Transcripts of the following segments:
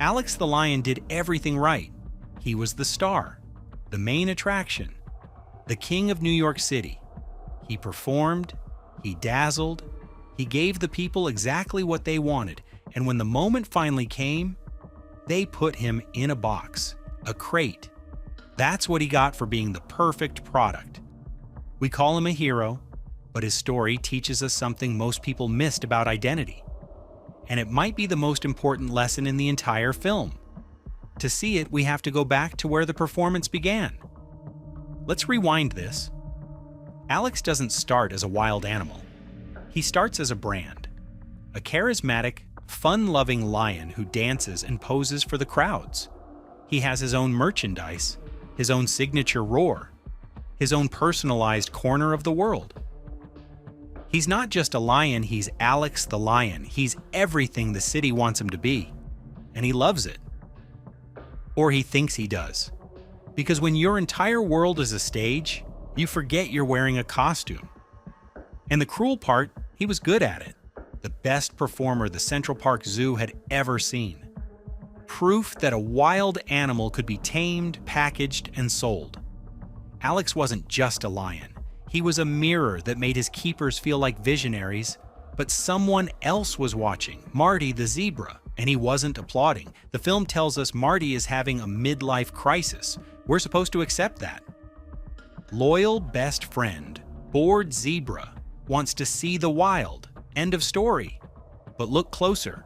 Alex the lion did everything right. He was the star, the main attraction, the king of New York City. He performed, he dazzled, he gave the people exactly what they wanted, and when the moment finally came, they put him in a box, a crate. That's what he got for being the perfect product. We call him a hero, but his story teaches us something most people missed about identity. And it might be the most important lesson in the entire film. To see it, we have to go back to where the performance began. Let's rewind this. Alex doesn't start as a wild animal. He starts as a brand, a charismatic, fun-loving lion who dances and poses for the crowds. He has his own merchandise, his own signature roar, his own personalized corner of the world. He's not just a lion, he's Alex the lion. He's everything the city wants him to be, and he loves it. Or he thinks he does. Because when your entire world is a stage, you forget you're wearing a costume. And the cruel part, he was good at it. The best performer the Central Park Zoo had ever seen. Proof that a wild animal could be tamed, packaged, and sold. Alex wasn't just a lion. He was a mirror that made his keepers feel like visionaries, but someone else was watching, Marty the zebra, and he wasn't applauding. The film tells us Marty is having a midlife crisis. We're supposed to accept that. Loyal best friend, bored zebra, wants to see the wild. End of story. But look closer.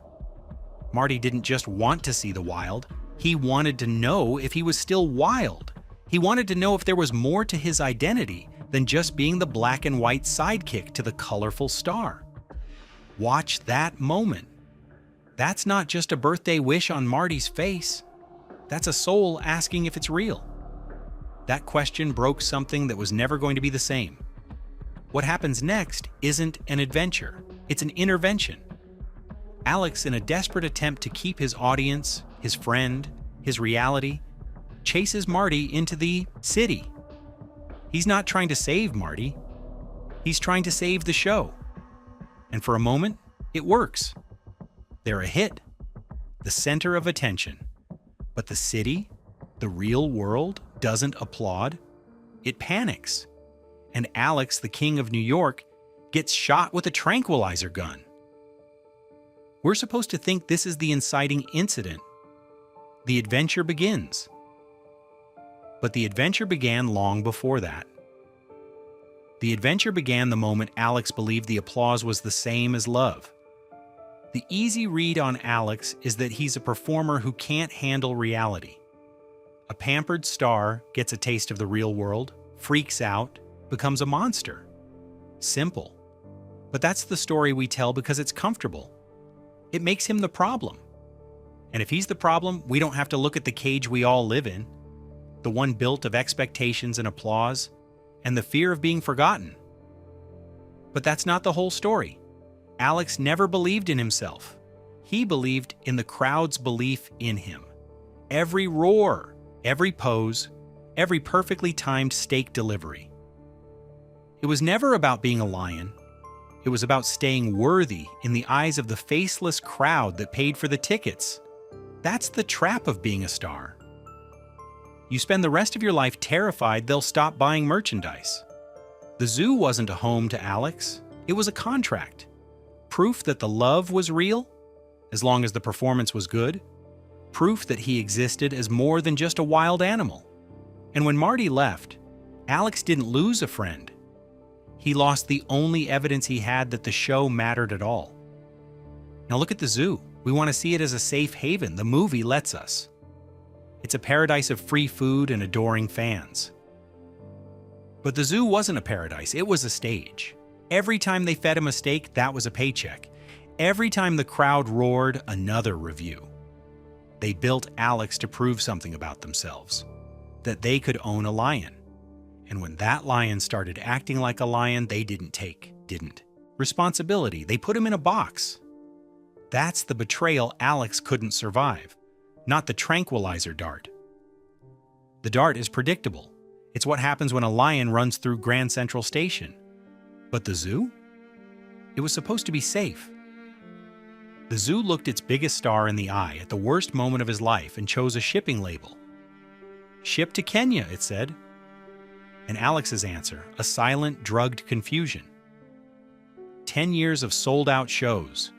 Marty didn't just want to see the wild, he wanted to know if he was still wild. He wanted to know if there was more to his identity than just being the black and white sidekick to the colorful star. Watch that moment. That's not just a birthday wish on Marty's face. That's a soul asking if it's real. That question broke something that was never going to be the same. What happens next isn't an adventure, it's an intervention. Alex, in a desperate attempt to keep his audience, his friend, his reality, chases Marty into the city. He's not trying to save Marty. He's trying to save the show. And for a moment, it works. They're a hit, the center of attention. But the city, the real world, doesn't applaud. It panics. And Alex, the king of New York, gets shot with a tranquilizer gun. We're supposed to think this is the inciting incident. The adventure begins. But the adventure began long before that. The adventure began the moment Alex believed the applause was the same as love. The easy read on Alex is that he's a performer who can't handle reality. A pampered star gets a taste of the real world, freaks out, becomes a monster. Simple. But that's the story we tell because it's comfortable. It makes him the problem. And if he's the problem, we don't have to look at the cage we all live in, the one built of expectations and applause, and the fear of being forgotten. But that's not the whole story. Alex never believed in himself. He believed in the crowd's belief in him. Every roar, every pose, every perfectly timed steak delivery. It was never about being a lion. It was about staying worthy in the eyes of the faceless crowd that paid for the tickets. That's the trap of being a star. You spend the rest of your life terrified they'll stop buying merchandise. The zoo wasn't a home to Alex. It was a contract. Proof that the love was real, as long as the performance was good. Proof that he existed as more than just a wild animal. And when Marty left, Alex didn't lose a friend. He lost the only evidence he had that the show mattered at all. Now look at the zoo. We want to see it as a safe haven. The movie lets us. It's a paradise of free food and adoring fans. But the zoo wasn't a paradise, it was a stage. Every time they fed him a steak, that was a paycheck. Every time the crowd roared, another review. They built Alex to prove something about themselves, that they could own a lion. And when that lion started acting like a lion, they didn't responsibility. They put him in a box. That's the betrayal Alex couldn't survive, not the tranquilizer dart. The dart is predictable. It's what happens when a lion runs through Grand Central Station. But the zoo? It was supposed to be safe. The zoo looked its biggest star in the eye at the worst moment of his life and chose a shipping label. "Ship to Kenya," it said. And Alex's answer, a silent, drugged confusion. 10 years of sold-out shows.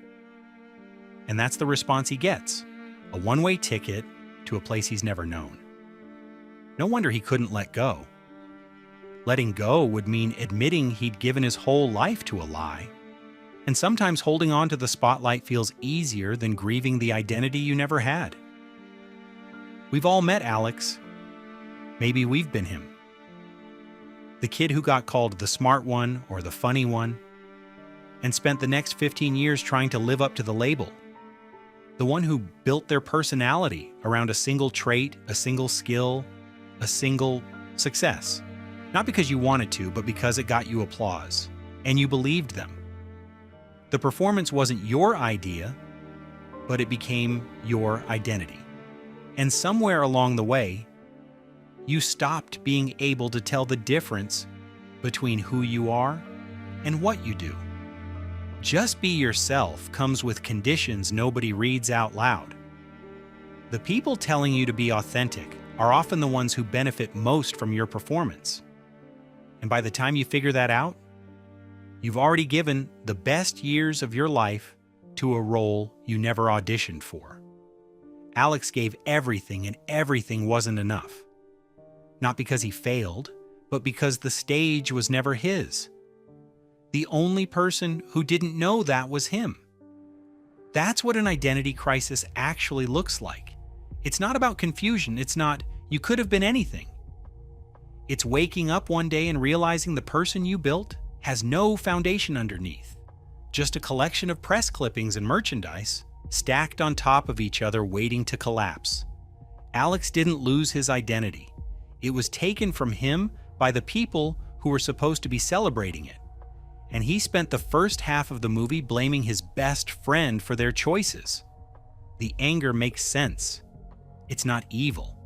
And that's the response he gets, a one-way ticket to a place he's never known. No wonder he couldn't let go. Letting go would mean admitting he'd given his whole life to a lie. And sometimes holding on to the spotlight feels easier than grieving the identity you never had. We've all met Alex. Maybe we've been him. The kid who got called the smart one or the funny one, and spent the next 15 years trying to live up to the label. The one who built their personality around a single trait, a single skill, a single success. Not because you wanted to, but because it got you applause, and you believed them. The performance wasn't your idea, but it became your identity. And somewhere along the way, you stopped being able to tell the difference between who you are and what you do. Just be yourself comes with conditions nobody reads out loud. The people telling you to be authentic are often the ones who benefit most from your performance. And by the time you figure that out, you've already given the best years of your life to a role you never auditioned for. Alex gave everything, and everything wasn't enough. Not because he failed, but because the stage was never his. The only person who didn't know that was him. That's what an identity crisis actually looks like. It's not about confusion. It's not, you could have been anything. It's waking up one day and realizing the person you built has no foundation underneath, just a collection of press clippings and merchandise stacked on top of each other waiting to collapse. Alex didn't lose his identity. It was taken from him by the people who were supposed to be celebrating it. And he spent the first half of the movie blaming his best friend for their choices. The anger makes sense. It's not evil.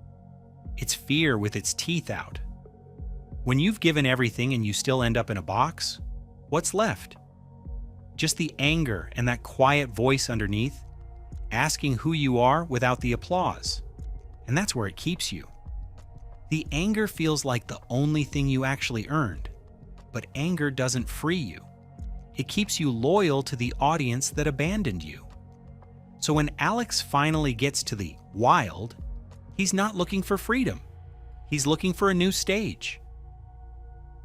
It's fear with its teeth out. When you've given everything and you still end up in a box, what's left? Just the anger and that quiet voice underneath, asking who you are without the applause. And that's where it keeps you. The anger feels like the only thing you actually earned, but anger doesn't free you. It keeps you loyal to the audience that abandoned you. So when Alex finally gets to the wild, he's not looking for freedom. He's looking for a new stage.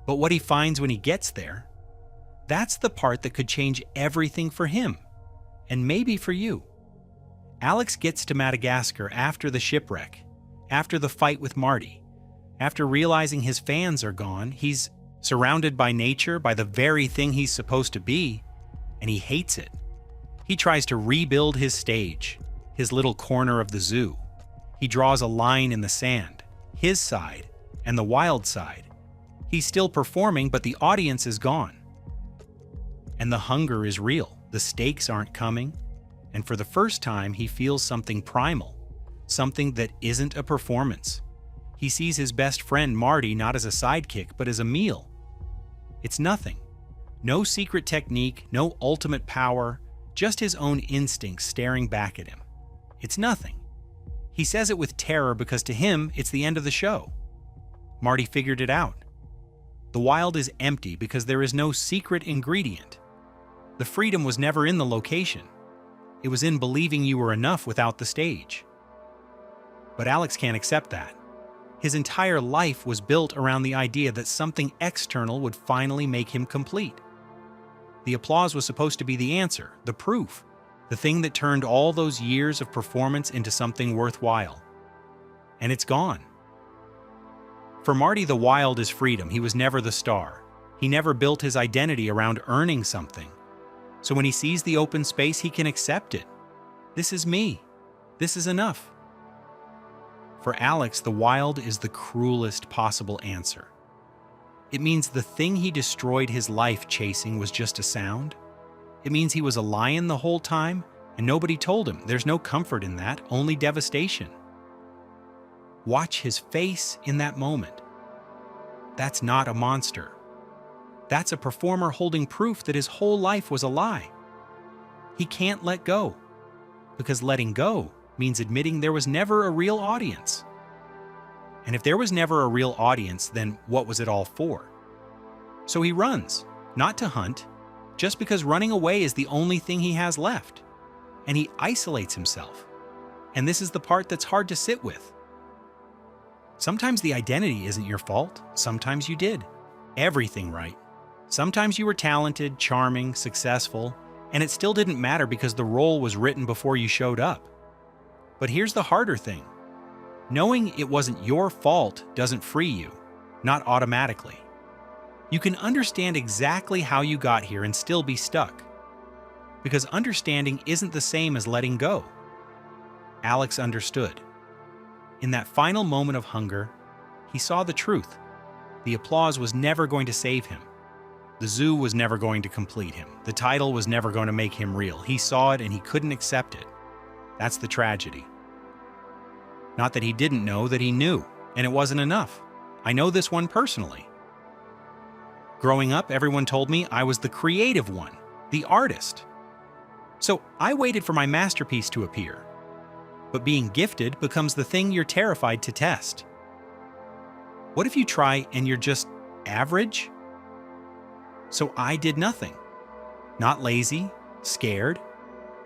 But what he finds when he gets there, that's the part that could change everything for him, and maybe for you. Alex gets to Madagascar after the shipwreck, after the fight with Marty. After realizing his fans are gone, he's surrounded by nature, by the very thing he's supposed to be, and he hates it. He tries to rebuild his stage, his little corner of the zoo. He draws a line in the sand, his side and the wild side. He's still performing, but the audience is gone. And the hunger is real. The stakes aren't coming. And for the first time, he feels something primal, something that isn't a performance. He sees his best friend Marty not as a sidekick, but as a meal. It's nothing. No secret technique, no ultimate power, just his own instincts staring back at him. It's nothing. He says it with terror because to him, it's the end of the show. Marty figured it out. The wild is empty because there is no secret ingredient. The freedom was never in the location. It was in believing you were enough without the stage. But Alex can't accept that. His entire life was built around the idea that something external would finally make him complete. The applause was supposed to be the answer, the proof, the thing that turned all those years of performance into something worthwhile. And it's gone. For Marty, the wild is freedom. He was never the star. He never built his identity around earning something. So when he sees the open space, he can accept it. This is me. This is enough. For Alex, the wild is the cruelest possible answer. It means the thing he destroyed his life chasing was just a sound. It means he was a lion the whole time, and nobody told him. There's no comfort in that, only devastation. Watch his face in that moment. That's not a monster. That's a performer holding proof that his whole life was a lie. He can't let go. because letting go means admitting there was never a real audience. And if there was never a real audience, then what was it all for? So he runs, not to hunt, just because running away is the only thing he has left. And he isolates himself. And this is the part that's hard to sit with. Sometimes the identity isn't your fault. Sometimes you did everything right. Sometimes you were talented, charming, successful, and it still didn't matter because the role was written before you showed up. But here's the harder thing. Knowing it wasn't your fault doesn't free you, not automatically. You can understand exactly how you got here and still be stuck. Because understanding isn't the same as letting go. Alex understood. In that final moment of hunger, he saw the truth. The applause was never going to save him. The zoo was never going to complete him. The title was never going to make him real. He saw it and he couldn't accept it. That's the tragedy. Not that he didn't know that he knew, and it wasn't enough. I know this one personally. Growing up, everyone told me I was the creative one, the artist. So I waited for my masterpiece to appear. But being gifted becomes the thing you're terrified to test. What if you try and you're just average? So I did nothing. Not lazy, scared.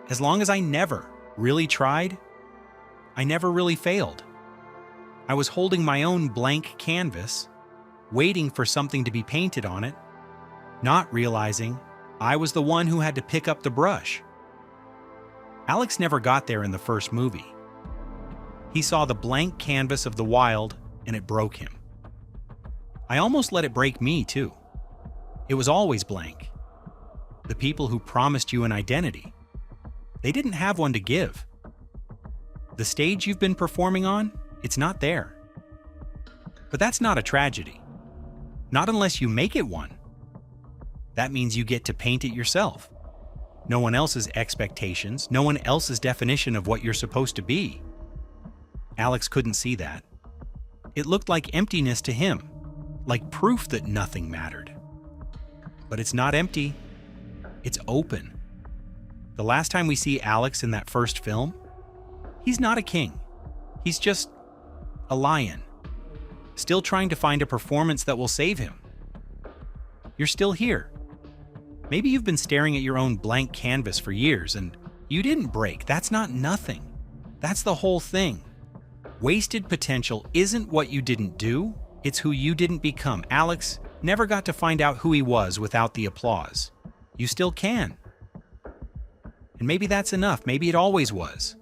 As long as I never really tried, I never really failed. I was holding my own blank canvas, waiting for something to be painted on it, not realizing I was the one who had to pick up the brush. Alex never got there in the first movie. He saw the blank canvas of the wild and it broke him. I almost let it break me too. It was always blank. The people who promised you an identity, they didn't have one to give. The stage you've been performing on, it's not there. But that's not a tragedy. Not unless you make it one. That means you get to paint it yourself. No one else's expectations, no one else's definition of what you're supposed to be. Alex couldn't see that. It looked like emptiness to him, like proof that nothing mattered. But it's not empty. It's open. The last time we see Alex in that first film, he's not a king. He's just a lion, still trying to find a performance that will save him. You're still here. Maybe you've been staring at your own blank canvas for years and you didn't break. That's not nothing. That's the whole thing. Wasted potential isn't what you didn't do, it's who you didn't become. Alex never got to find out who he was without the applause. You still can. And maybe that's enough. Maybe it always was.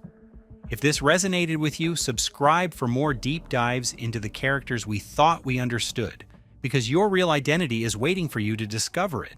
If this resonated with you, subscribe for more deep dives into the characters we thought we understood, because your real identity is waiting for you to discover it.